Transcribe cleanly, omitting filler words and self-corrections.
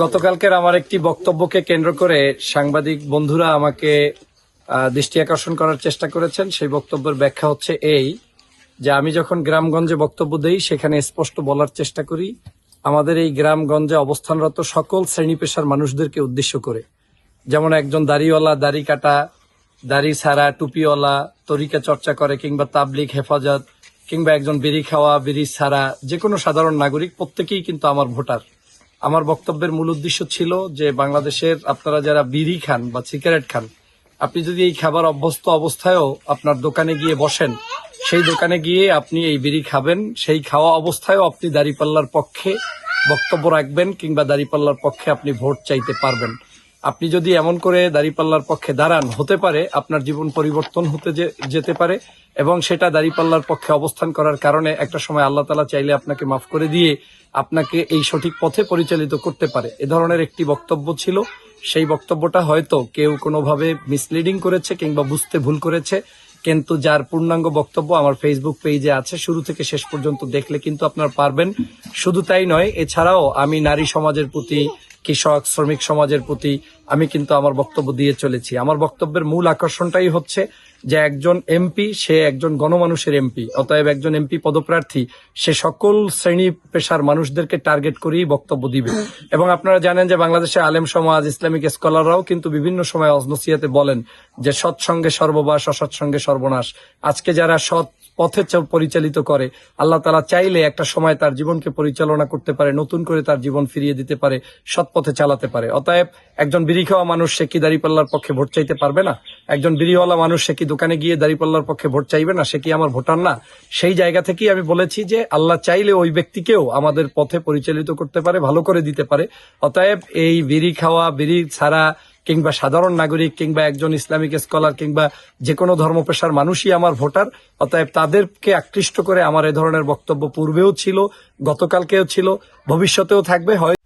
গতকালকের আমার একটি বক্তব্যকে কেন্দ্র করে সাংবাদিক বন্ধুরা আমাকে দৃষ্টি আকর্ষণ করার চেষ্টা করেছেন। সেই বক্তব্যের ব্যাখ্যা হচ্ছে এই যে আমি যখন গ্রামগঞ্জে বক্তব্য দেই সেখানে স্পষ্ট বলার চেষ্টা করি আমাদের এই গ্রামগঞ্জে অবস্থানরত সকল শ্রেণী পেশার মানুষদেরকে উদ্দেশ্য করে, যেমন একজন দাড়িওয়ালা, দাড়ি কাটা, দাড়ি ছাড়া, টুপিওয়ালা, তরিকা চর্চা করে, কিংবা তাবলিগ, হেফাজত, কিংবা একজন বিড়ি খাওয়া, বিড়ি ছাড়া যে কোনো সাধারণ নাগরিক, প্রত্যেকেই কিন্তু আমার ভোটার। আমার বক্তব্যের মূল উদ্দেশ্য ছিল যে বাংলাদেশের আপনারা যারা বিড়ি খান বা সিগারেট খান, আপনি যদি এই খাবার অভ্যস্ত অবস্থায়ও আপনার দোকানে গিয়ে বসেন, সেই দোকানে গিয়ে আপনি এই বিড়ি খাবেন, সেই খাওয়া অবস্থায়ও আপনি দাঁড়িপাল্লার পক্ষে বক্তব্য রাখবেন কিংবা দাঁড়িপাল্লার পক্ষে আপনি ভোট চাইতে পারবেন। আপনি যদি এমন করে দাঁড়িপাল্লার পক্ষে দাঁড়ান, হতে পারে আপনার জীবন পরিবর্তন হতে যেতে পারে, এবং সেটা দাঁড়িপাল্লার পক্ষে অবস্থান করার কারণে একটা সময় আল্লাহ তাআলা চাইলে আপনাকে মাফ করে দিয়ে আপনাকে এই সঠিক পথে পরিচালিত করতে পারে। এ ধরনের একটি বক্তব্য ছিল। সেই বক্তব্যটা হয়তো কেউ কোনোভাবে মিসলিডিং করেছে কিংবা বুঝতে ভুল করেছে, কিন্তু যার পূর্ণাঙ্গ বক্তব্য আমার ফেসবুক পেজে আছে, শুরু থেকে শেষ পর্যন্ত দেখলে কিন্তু আপনারা পারবেন। শুধু তাই নয়, এছাড়াও আমি নারী সমাজের প্রতি, কৃষক, শ্রমিক সমাজের প্রতি আমি কিন্তু আমার বক্তব্য দিয়ে চলেছি। আমার বক্তব্যের মূল আকর্ষণটাই হচ্ছে যে একজন এমপি, সে একজন গণমানুষের এমপি, অতএব একজন এমপি পদপ্রার্থী সে সকল শ্রেণী পেশার মানুষদেরকে টার্গেট করেই বক্তব্য দিবে। এবং আপনারা জানেন যে বাংলাদেশে আলেম সমাজ, ইসলামিক স্কলাররাও কিন্তু বিভিন্ন সময় নসিহতে বলেন যে সৎসঙ্গে সর্ববাস, অসৎসঙ্গে সর্বনাশ। আজকে যারা সৎ পথে পরিচালিত করে, আল্লাহ তাআলা চাইলে একটা সময় তার জীবনকে পরিচালনা করতে পারে, নতুন করে তার জীবন ফিরিয়ে দিতে পারে, সৎ পথে চালাতে পারে। অতএব একজন বিড়ি খাওয়া মানুষ সে কি দাঁড়িপাল্লার পক্ষে ভোট চাইতে পারবে না? একজন বিড়িওয়ালা মানুষ সে কি দোকানে গিয়ে দাঁড়িপাল্লার পক্ষে ভোট চাইবে না? সে কি আমার ভোটার না? সেই জায়গা থেকেই আমি বলেছি যে আল্লাহ চাইলে ওই ব্যক্তিকেও আমাদের পথে পরিচালিত করতে পারে, ভালো করে দিতে পারে। অতএব এই বিড়ি খাওয়া, বিড়ি ছাড়া, কিংবা সাধারণ নাগরিক, কিংবা একজন ইসলামিক স্কলার, কিংবা যে কোনো ধর্ম পেশার মানুষই আমার ভোটার। অতএব তাদেরকে আকৃষ্ট করে আমার এ ধরনের বক্তব্য পূর্বেও ছিল, গতকালকেও ছিল, ভবিষ্যতেও থাকবে। হয়